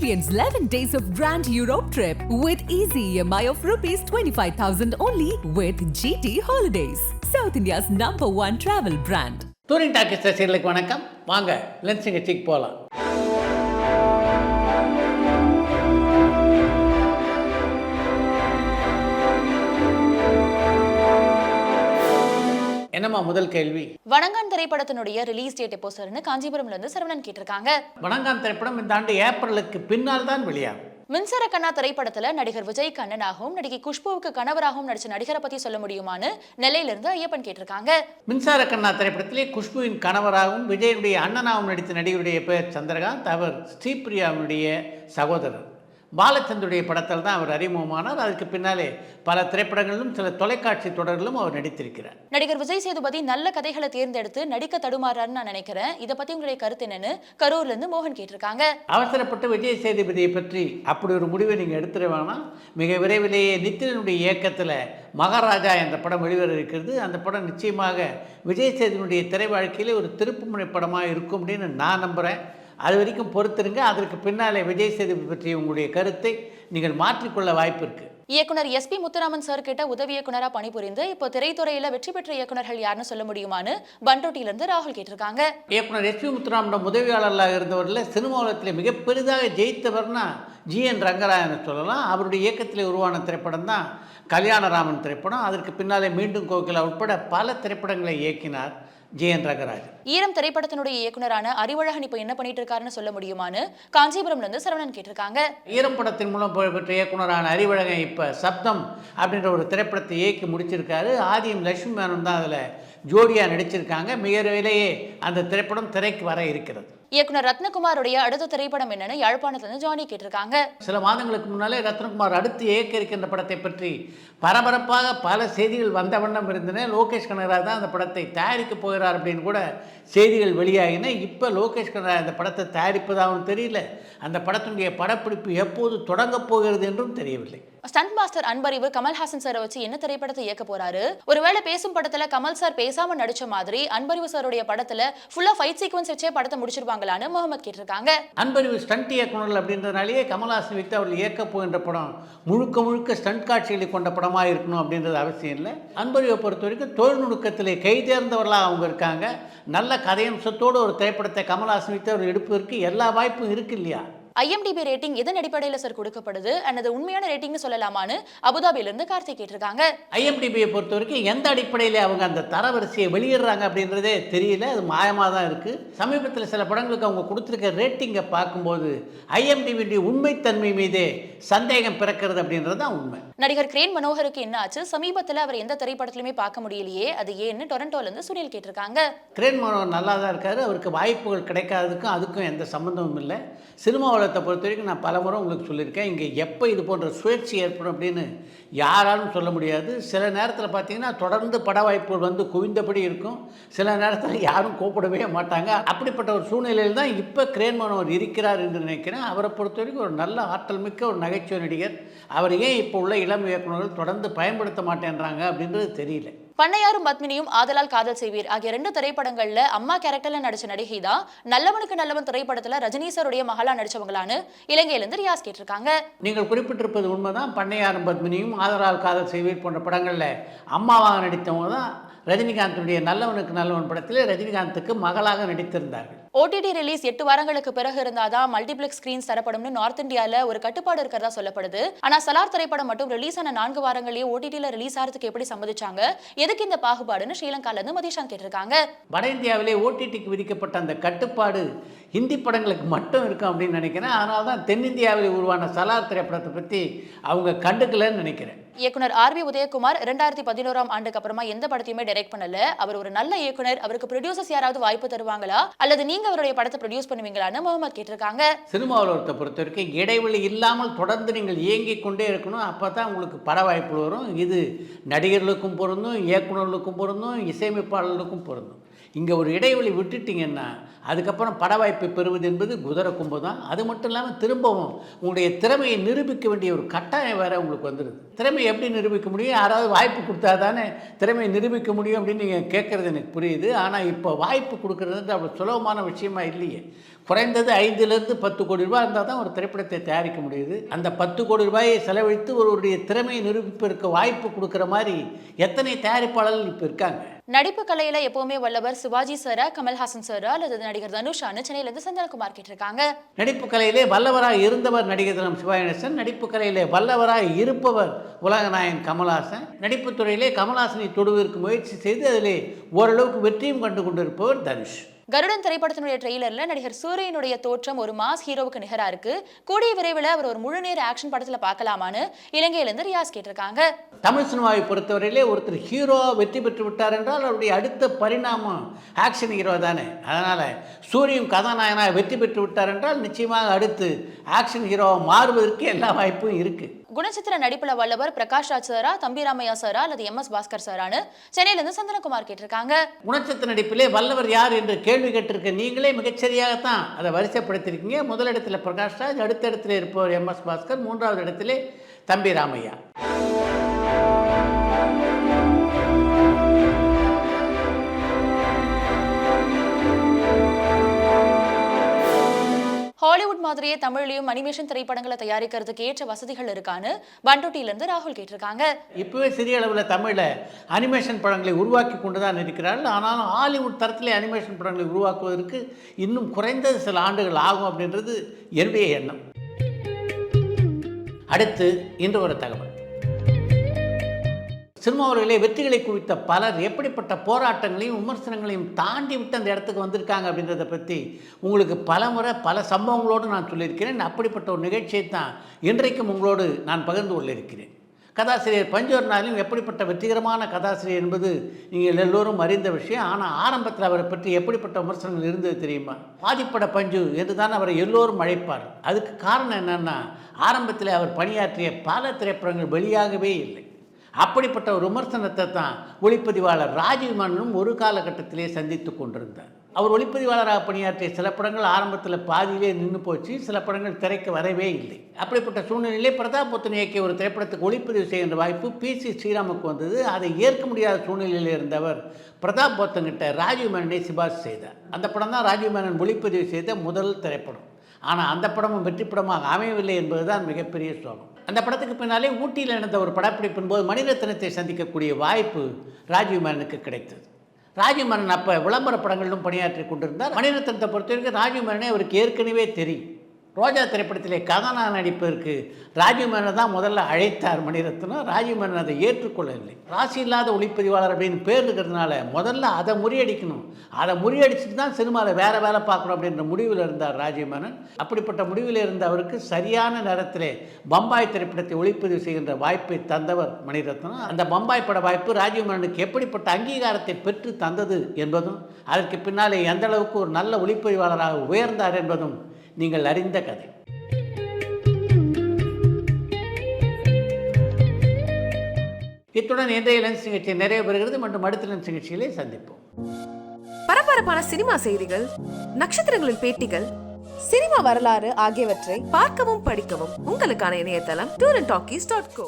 Experience 11 days of Grand Europe trip with easy EMI of rupees 25,000 only with GT Holidays, South India's #1 travel brand. Touring talkies ரசிகர்களுக்கு வணக்கம். வாங்க lens நிகழ்ச்சிக்கு போகலாம். என்னம்மா முதல் கேள்வி? வணங்கான் திரைப்படத்தினுடைய ரிலீஸ் டேட் எப்போ சார்னு காஞ்சிபுரம்ல இருந்து சரவணன் கேட்டிருக்காங்க. வணங்கான் திரைப்படம் இந்த ஆண்டு ஏப்ரலுக்கு பின்னால் தான் வெளியாகும். மின்சார கண்ணா திரைப்படத்துல நடிகர் விஜய் கண்ணனாகவும் நடிகை குஷ்புவுக்கு கணவராகவும் நடிச்ச நடிகரை பத்தி சொல்ல முடியுமான்னு நெல்லையிலிருந்து ஐயப்பன் கேட்டிருக்காங்க. மின்சார கண்ணா திரைப்படத்திலே குஷ்புவின் கணவராகவும் விஜயனுடைய அண்ணனாகவும் நடித்த நடிகருடைய பெயர் சந்திரகாந்த். அவர் ஸ்ரீபிரியாவுடைய சகோதரர். பாலச்சந்தருடைய படத்தில் தான் அவர் அறிமுகமானார். அதுக்கு பின்னாலே பல திரைப்படங்களிலும் சில தொலைக்காட்சி தொடரிலும் அவர் நடித்திருக்கிறார். நடிகர் விஜய் சேதுபதி நல்ல கதைகளை தேர்ந்தெடுத்து நடிக்க தடுமாறாருன்னு நான் நினைக்கிறேன். இதை பத்தி உங்களுடைய கருத்து என்னன்னு கரூர்ல இருந்து மோகன் கேட்டிருக்காங்க. அவசரப்பட்டு விஜய் சேதுபதியை பற்றி அப்படி ஒரு முடிவை நீங்கள் எடுத்துட வேணாம். மிக விரைவிலேயே நித்தினுடைய இயக்கத்தில் மகாராஜா என்ற படம் வெளிவர இருக்கிறது. அந்த படம் நிச்சயமாக விஜய் சேதுபதியுடைய திரை வாழ்க்கையிலே ஒரு திருப்புமுனை படமாக இருக்கும் அப்படின்னு நான் நம்புகிறேன். அது வரைக்கும் பொறுத்திருங்க. அதற்கு பின்னாலே விஜய் சேதுபதி பற்றி உங்களுடைய கருத்தை நீங்கள் மாற்றிக்கொள்ள வாய்ப்பு இருக்குது. இயக்குனர் எஸ்பி முத்துராமன் சார் கிட்ட உதவி இயக்குனரா பணிபுரிந்து இப்போ திரைத்துறையில வெற்றி பெற்ற இயக்குனர்கள் யாருன்னு சொல்ல முடியுமான்னு பண்ருட்டியில இருந்து ராகுல் கேட்டிருக்காங்க. இயக்குனர் எஸ்பி முத்துராமன் உதவியாளர்களாக இருந்தவரில் சினிமா உலகத்தில் மிக பெரிதாக ஜெயித்தவர்னா GN ரங்கராயனை சொல்லலாம். அவருடைய இயக்கத்தில் உருவான திரைப்படம் தான் கல்யாணராமன் திரைப்படம். அதற்கு பின்னாலே மீண்டும் கோகிலா உட்பட பல திரைப்படங்களை இயக்கினார் GN ரங்கராஜன். ஈரம் திரைப்படத்தினுடைய இயக்குனரான அறிவழகன் இப்போ என்ன பண்ணிட்டு இருக்காருன்னு சொல்ல முடியுமான்னு காஞ்சிபுரம்ல இருந்து சரவணன் கேட்டிருக்காங்க. ஈரம் படத்தின் மூலம் புகழ்பெற்ற இயக்குனரான அறிவழகன் இப்போ சப்தம் அப்படின்ற ஒரு திரைப்படத்தை இயக்கி முடிச்சிருக்காரு. ஆதியும் லட்சுமி மேனன் தான் அதில் ஜோடியாக நடிச்சிருக்காங்க. மிக விரைவிலேயே அந்த திரைப்படம் திரைக்கு வர இருக்கிறது. இயக்குனர் ரத்னகுமாருடைய அடுத்த திரைப்படம் என்னன்னு யாழ்ப்பாணத்துல ஜானி கேட்டிருக்காங்க. சில மாதங்களுக்கு முன்னாலே ரத்னகுமார் அடுத்து இயக்க இருக்கின்ற படத்தை பற்றி பரபரப்பாக பல செய்திகள் வந்த வண்ணம் இருந்தன. லோகேஷ் கனகராஜ் தான் அந்த படத்தை தயாரிக்க போகிறார் அப்படின்னு கூட செய்திகள் வெளியாகின. இப்போ லோகேஷ் கனகராஜ் அந்த படத்தை தயாரிப்பதாகவும் தெரியல. அந்த படத்தினுடைய படப்பிடிப்பு எப்போது தொடங்கப் போகிறது என்றும் தெரியவில்லை. ஸ்டண்ட் மாஸ்டர் அன்பறிவு கமல்ஹாசன் சாரை வச்சு என்ன திரைப்படத்தை இயக்க போறாரு? ஒருவேளை பேசும் படத்துல கமல் சார் பேசாம நடிச்ச மாதிரி அன்பறிவு சாருடைய படத்துல ஃபுல்லா ஃபைட் சீக்வன்ஸ் வச்சே படத்தை முடிச்சிருவாங்களான்னு முகமது கேட்டிருக்காங்க. அன்பறிவு ஸ்டண்ட் இயக்குனர்கள் அப்படின்றதுனாலேயே கமல்ஹாசன் வைத்து அவர்கள் இயக்க போகின்ற படம் முழுக்க ஸ்டண்ட் காட்சிகளை கொண்ட படமாக இருக்கணும் அப்படின்றது அவசியம் இல்லை. அன்பறிவை பொறுத்த வரைக்கும் தொழில்நுட்பத்திலே கைதேர்ந்தவர்களாக அவங்க இருக்காங்க. நல்ல கதையம்சத்தோடு ஒரு திரைப்படத்தை கமல்ஹாசன் வைத்து அவர் எடுப்பதற்கு எல்லா வாய்ப்பும் இருக்கு இல்லையா? IMDb ரேட்டிங் எதன் அடிப்படையில் சார் கொடுக்கப்படுது? அல்லது உண்மையான ரேட்டிங்னு சொல்லலாமான்னு அபுதாபில இருந்து கார்த்திக் கேட்டிருக்காங்க. IMDbயை பொறுத்த வரைக்கும் எந்த அடிப்படையில் அவங்க அந்த தரவரிசையை வெளியிடுறாங்க அப்படின்றதே தெரியல. அது மாயமாக தான் இருக்குது. சமீபத்தில் சில படங்களுக்கு அவங்க கொடுத்துருக்க ரேட்டிங்கை பார்க்கும்போது IMDbயுடைய உண்மைத்தன்மை மீதே சந்தேகம் பிறக்கிறது அப்படின்றது தான் உண்மை. நடிகர் கிரேன் மனோகருக்கு என்ன ஆச்சு? சமீபத்தில் அவர் எந்த திரைப்படத்திலுமே பார்க்க முடியலையே, அது ஏன்னு டொரண்டோல இருந்து சுனில் கேட்டிருக்காங்க. கிரேன் மனோகர் நல்லா தான் இருக்காரு. அவருக்கு வாய்ப்புகள் கிடைக்காததுக்கும் அதுக்கும் எந்த சம்மந்தமும் இல்லை. சினிமா உலகத்தை பொறுத்த வரைக்கும் நான் பல முறை உங்களுக்கு சொல்லியிருக்கேன். இங்கே எப்போ இது போன்ற சுழற்சி ஏற்படும் அப்படின்னு யாராலும் சொல்ல முடியாது. சில நேரத்தில் பார்த்தீங்கன்னா தொடர்ந்து பட வாய்ப்புகள் வந்து குவிந்தபடி இருக்கும். சில நேரத்தில் யாரும் கூப்பிடவே மாட்டாங்க. அப்படிப்பட்ட ஒரு சூழ்நிலையில் தான் இப்போ கிரேன் மனோகர் இருக்கிறார் என்று நினைக்கிறேன். அவரை பொறுத்த வரைக்கும் ஒரு நல்ல ஆற்றல் மிக்க ஒரு நகைச்சுவை நடிகர். அவர் ஏன் இப்போ உள்ள இளம் இயக்குநர்கள் தொடர்ந்து பயன்படுத்த மாட்டேன்றாங்க அப்படின்றது தெரியல. பண்ணையாரும் பத்மினியும் ஆதலால் காதல் செய்வீர் ஆகிய 2 திரைப்படங்கள்ல அம்மா கேரக்டர்ல நடிச்ச நடிகை தான் நல்லவனுக்கு நல்லவன் திரைப்படத்துல ரஜினிசருடைய மகளா நடிச்சவங்களான்னு இலங்கையிலிருந்து ரியாஸ் கேட்டிருக்காங்க. நீங்கள் குறிப்பிட்டிருப்பது உண்மைதான். பண்ணையாரும் பத்மினியும் ஆதலால் காதல் செய்வீர் போன்ற படங்களில் அம்மாவாக நடித்தவங்க தான் ரஜினிகாந்தினுடைய நல்லவனுக்கு நல்லவன் படத்தில் ரஜினிகாந்துக்கு மகளாக நடித்திருந்தார்கள். OTT ரிலீஸ் 8 வாரங்களுக்கு பிறகு இருந்தாதான் மல்டிபிளெக்ஸ் ஸ்கிரீன்ஸ் தரப்படும்னு நார்த் இந்தியால ஒரு கட்டுப்பாடு இருக்கிறதா சொல்லப்படுது. ஆனா சலார் திரைப்படம் மட்டும் ரிலீஸ் ஆன 4 வாரங்களே OTTல ரிலீஸ் ஆகிறதுக்கு எப்படி சம்மதிச்சாங்க? எதுக்கு இந்த பாகுபாடுன்னு ஸ்ரீலங்கால இருந்து மதிஷான் கேட்டிருக்காங்க. வட இந்தியாவிலே OTTக்கு விதிக்கப்பட்ட அந்த கட்டுப்பாடு ஹிந்தி படங்களுக்கு மட்டும் இருக்கும் அப்படின்னு நினைக்கிறேன். அதனால தான் தென்னிந்தியாவில் உருவான சலார் திரைப்படத்தை பற்றி அவங்க கண்டுக்கலன்னு நினைக்கிறேன். இயக்குனர் RB உதயகுமார் 2011ஆம் ஆண்டுக்கு அப்புறமா எந்த படத்தையுமே டைரக்ட் பண்ணல. அவர் ஒரு நல்ல இயக்குனர். அவருக்கு ப்ரொடியூசர்ஸ் யாராவது வாய்ப்பு தருவாங்களா, அல்லது நீங்க அவருடைய படத்தை ப்ரொடியூஸ் பண்ணுவீங்களான்னு முகமது கேட்டிருக்காங்க. சினிமா உலகத்தை பொறுத்த வரைக்கும் இடைவெளி இல்லாமல் தொடர்ந்து நீங்கள் இயங்கிக் கொண்டே இருக்கணும். அப்போ தான் உங்களுக்கு பட வாய்ப்பு வரும். இது நடிகர்களுக்கும் பொருந்தும், இயக்குநர்களுக்கும் பொருந்தும், இசையமைப்பாளர்களுக்கும் பொருந்தும். இங்கே ஒரு இடைவெளி விட்டுட்டிங்கன்னா அதுக்கப்புறம் பட வாய்ப்பை பெறுவது என்பது குதிரை கொம்பு தான். அது மட்டும் இல்லாமல் திரும்பவும் உங்களுடைய திறமையை நிரூபிக்க வேண்டிய ஒரு கட்டாயம் வேறு உங்களுக்கு வந்துடுது. திறமையை எப்படி நிரூபிக்க முடியும்? யாராவது வாய்ப்பு கொடுத்தா தானே திறமையை நிரூபிக்க முடியும் அப்படின்னு நீங்கள் கேட்குறது எனக்கு புரியுது. ஆனால் இப்போ வாய்ப்பு கொடுக்குறது அவ்வளோ சுலபமான விஷயமா இல்லையே. குறைந்தது 5லிருந்து 10 கோடி ரூபாய் இருந்தால் தான் ஒரு திரைப்படத்தை தயாரிக்க முடியுது. அந்த 10 கோடி ரூபாயை செலவழித்து ஒருவருடைய திறமையை நிரூபிப்பதற்கு வாய்ப்பு கொடுக்குற மாதிரி எத்தனை தயாரிப்பாளர்கள் இப்போ இருக்காங்க. நடிப்பு கலையில எப்பவுமே வல்லவர் சிவாஜி சாரா, கமல்ஹாசன் சாரா அல்லது நடிகர் தனுஷான்னு சென்னையில இருந்து சந்தனகுமார் கேட்டிருக்காங்க. நடிப்பு கலையிலே வல்லவராக இருந்தவர் நடிகர் தினம் சிவாஜி கணேசன். நடிப்பு கலையிலே வல்லவராக இருப்பவர் உலகநாயகன் கமல்ஹாசன். நடிப்புத் துறையிலே கமல்ஹாசனை தொடுவதற்கு முயற்சி செய்து அதிலே ஓரளவுக்கு வெற்றியும் கண்டு கொண்டிருப்பவர் தனுஷ். கருடன் திரைப்படத்தினுடைய ட்ரெய்லர்ல நடிகர் சூரியனுடைய தோற்றம் ஒரு மாஸ் ஹீரோவுக்கு நிகரா இருக்கு. கூடிய விரைவில் அவர் ஒரு முழு நேர ஆக்ஷன் படத்துல பார்க்கலாமான்னு இலங்கையில இருந்து ரியாஸ் கேட்டிருக்காங்க. தமிழ் சினிமாவை பொறுத்தவரையிலே ஒருத்தர் ஹீரோவா வெற்றி பெற்று விட்டார் என்றால் அவருடைய அடுத்த பரிணாமம் ஆக்ஷன் ஹீரோ தானே. அதனால சூரியன் கதாநாயகனாக வெற்றி பெற்று விட்டார் என்றால் நிச்சயமாக அடுத்து ஆக்ஷன் ஹீரோவாக மாறுவதற்கு எல்லா வாய்ப்பும் இருக்கு. குணச்சித்திர நடிப்புல வல்லவர் பிரகாஷ் ராஜ் சாரா, தம்பிராமையா சாரா அல்லது MS பாஸ்கர் சாரான்னு சென்னையில இருந்து சந்தனகுமார் கேட்டிருக்காங்க. குணச்சித்திர நடிப்பிலே வல்லவர் யார் என்று கேள்வி கேட்டிருக்க நீங்களே மிகச்சரியாகத்தான் அதை வரிசைப்படுத்திருக்கீங்க. முதலிடத்தில் பிரகாஷ் ராஜ், அடுத்த இடத்துல இருப்பவர் MS பாஸ்கர், 3வது இடத்திலே தம்பிராமையா. ஹாலிவுட் மாதிரியே தமிழ்லையும் அனிமேஷன் திரைப்படங்களை தயாரிக்கிறதுக்கு ஏற்ற வசதிகள் இருக்கான்னு பண்டோட்டில இருந்து ராகுல் கேட்டிருக்காங்க. இப்பவே சிறிய அளவில் தமிழில் அனிமேஷன் படங்களை உருவாக்கி கொண்டு தான் இருக்கிறார்கள். ஆனாலும் ஹாலிவுட் தரத்திலே அனிமேஷன் படங்களை உருவாக்குவதற்கு இன்னும் குறைந்தது சில ஆண்டுகள் ஆகும் அப்படின்றது என்னுடைய எண்ணம். அடுத்து இன்று ஒரு தகவல். சினிமாவிலே வெற்றிகளை குவித்த பலர் எப்படிப்பட்ட போராட்டங்களையும் விமர்சனங்களையும் தாண்டி விட்டு அந்த இடத்துக்கு வந்திருக்காங்க அப்படின்றத பற்றி உங்களுக்கு பலமுறை பல சம்பவங்களோடு நான் சொல்லியிருக்கிறேன். அப்படிப்பட்ட ஒரு நிகழ்ச்சியை தான் இன்றைக்கும் உங்களோடு நான் பகிர்ந்து கொள்ள இருக்கிறேன். கதாசிரியர் பஞ்சவர்ணாவிலும் எப்படிப்பட்ட வெற்றிகரமான கதாசிரியர் என்பது நீங்கள் எல்லோரும் அறிந்த விஷயம். ஆனால் ஆரம்பத்தில் அவரை பற்றி எப்படிப்பட்ட விமர்சனங்கள் இருந்தது தெரியுமா? பாதிப்பட பஞ்சு என்று தான் அவரை எல்லோரும் அழைப்பார். அதுக்கு காரணம் என்னென்னா, ஆரம்பத்தில் அவர் பணியாற்றிய பல திரைப்படங்கள் வெளியாகவே இல்லை. அப்படிப்பட்ட ஒரு விமர்சனத்தை தான் ஒளிப்பதிவாளர் ராஜீவ் மேனனும் ஒரு காலகட்டத்திலே சந்தித்து கொண்டிருந்தார். அவர் ஒளிப்பதிவாளராக பணியாற்றிய சில படங்கள் ஆரம்பத்தில் பாதியிலே நின்று போச்சு, சில படங்கள் திரைக்கு வரவே இல்லை. அப்படிப்பட்ட சூழ்நிலையிலே பிரதாப் போத்தன் இயக்கிய ஒரு திரைப்படத்துக்கு ஒளிப்பதிவு செய்கின்ற வாய்ப்பு PC ஸ்ரீராமுக்கு வந்தது. அதை ஏற்க முடியாத சூழ்நிலையில் இருந்தவர் பிரதாப் போத்தன்கிட்ட ராஜீவ் மேனனை சிபாரிசு செய்தார். அந்த படம் தான் ராஜீவ் மேனன் ஒளிப்பதிவு செய்த முதல் திரைப்படம். ஆனால் அந்த படமும் வெற்றி படமாக அமையவில்லை என்பதுதான் மிகப்பெரிய சோகம். அந்த படத்துக்கு பின்னாலே ஊட்டியில் நடந்த ஒரு படப்பிடிப்பின் போது மணிரத்னத்தை சந்திக்கக்கூடிய வாய்ப்பு ராஜீவ் மேனனுக்கு கிடைத்தது. ராஜீவ் மேனன் அப்போ விளம்பர படங்களிலும் பணியாற்றி கொண்டிருந்தார். மணிரத்னத்தை பொறுத்தவரைக்கும் ராஜீவ் மேனனை அவருக்கு ஏற்கனவே தெரியும். ரோஜா திரைப்படத்திலே கதாநாயகன் நடிப்பதற்கு ராஜீவ் மேனன் தான் முதல்ல அழைத்தார் மணிரத்னம். ராஜீவ் மேனன் அதை ஏற்றுக்கொள்ளவில்லை. ராசி இல்லாத ஒளிப்பதிவாளர் அப்படின்னு பேர் இருக்கிறதுனால முதல்ல அதை முறியடிக்கணும், அதை முறியடிச்சுட்டு தான் சினிமாவில் வேறு வேலை பார்க்கணும் அப்படின்ற முடிவில் இருந்தார் ராஜீவ் மேனன். அப்படிப்பட்ட முடிவில் இருந்த அவருக்கு சரியான நேரத்திலே பம்பாய் திரைப்படத்தை ஒளிப்பதிவு செய்கின்ற வாய்ப்பை தந்தவர் மணிரத்னம். அந்த பம்பாய் பட வாய்ப்பு ராஜீவ் மேனனுக்கு எப்படிப்பட்ட அங்கீகாரத்தை பெற்று தந்தது என்பதும், அதற்கு பின்னாலே எந்த அளவுக்கு ஒரு நல்ல ஒளிப்பதிவாளராக உயர்ந்தார் என்பதும் நீங்கள் அறிந்த கதை. இத்துடன் இன்றைய லென்ஸ் நிகழ்ச்சி நிறைவு பெறுகிறது. மற்றும் அடுத்த லென்ஸ் நிகழ்ச்சியிலே சந்திப்போம். பரபரப்பான சினிமா செய்திகள், நட்சத்திரங்களின் பேட்டிகள், சினிமா வரலாறு ஆகியவற்றை பார்க்கவும் படிக்கவும் உங்களுக்கான இணையதளம் tourantalkies.co.